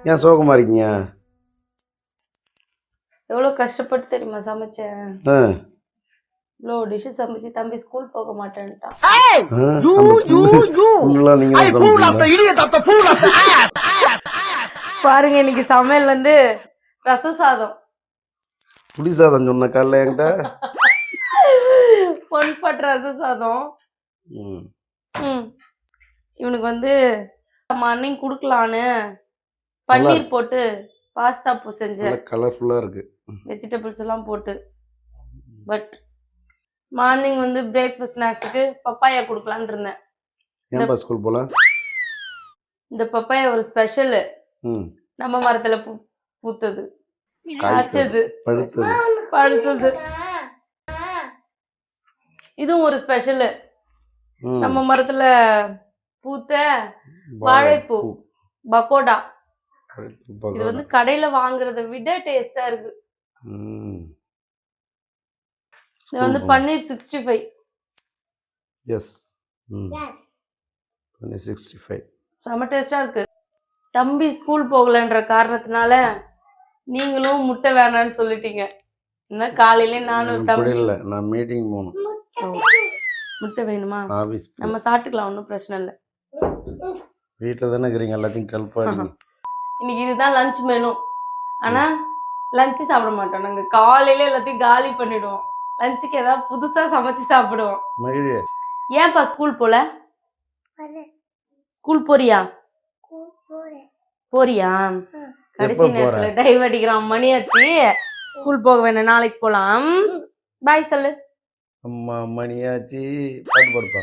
ஏன் சோகமா இருக்கீங்க? எவ்வளோ கஷ்டப்பட்டு தெரியுமா சமைச்சேன். ஆ, இவ்வளோ டிஷ்ஷு சமைச்சு தம்பி ஸ்கூல் போக மாட்டேன்ட்டான். ஃபுல்லா நீங்க தான் சமைச்சீங்களா? பாருங்க இன்னைக்கு சமையல் வந்து ரச சாதம். புளி சாதம் சொன்ன காலைல என்கிட்ட. பொன்பட்ட ரச சாதம். ம். இவனுக்கு வந்து மார்னிங் கொடுக்கலான்னு பன்னீர் போட்டு பாஸ்தா செஞ்சேன். கலர்ஃபுல்லா இருக்கு. வெஜிடபிள்ஸ் எல்லாம் போட்டு. பட் மார்னிங் வந்து பிரேக்ஃபாஸ்ட் ஸ்நாக்ஸுக்கு பப்பாயா கொடுக்கலான்னு இருந்தேன். ஏன்பா ஸ்கூல் போல? இந்த பப்பாயா ஒரு ஸ்பெஷல். நம்ம மரத்துல பூத்தது, காய்ச்சது, பழுத்தது. இதுவும் ஒரு ஸ்பெஷல். நம்ம மரத்துல பூத்த வாழைப்பூ பக்கோடா. இது வந்து கடையில வாங்குறத விட டேஸ்டா இருக்கு. இது வந்து பன்னீர் 65. எஸ். பன்னீர் 65 செம டேஸ்டா இருக்கு. தம்பி ஸ்கூல் போகலன்ற காரணத்தினால நீங்களும் முட்டை வேணான்னு சொல்லிட்டீங்க. என்ன காலையில நானும் தம்பி இல்ல, நான் மீட்டிங் போகணும். முட்டை வேணுமா? ஆபீஸ் நம்ம சாப்பிட்டுக்கலாம், ஒன்றும் பிரச்சனை இல்லை. வீட்டில் தானே இருக்கிறீங்க, எல்லாத்தையும் கல்பாடுங்க. இன்னைக்கு இதுதான் லஞ்ச் மெனு. ஆனா லஞ்சு சாப்பிட மாட்டோம் நாங்க. காலையில எல்லாத்தையும் காலி பண்ணிடுவோம். லஞ்சுக்கு ஏதாவது புதுசா சமைச்சு சாப்பிடுவோம். மகிழ், ஏன்பா ஸ்கூல் போல? ஸ்கூல் போறியா? கடைசி நேரத்துல டைவ் அடிக்கிறான். மணியாச்சு, ஸ்கூல் போக வேணாம், நாளைக்கு போலாம். பாய் சொல்லு. அம்மா மணியாச்சு, பாட்டு பாடுப்பா.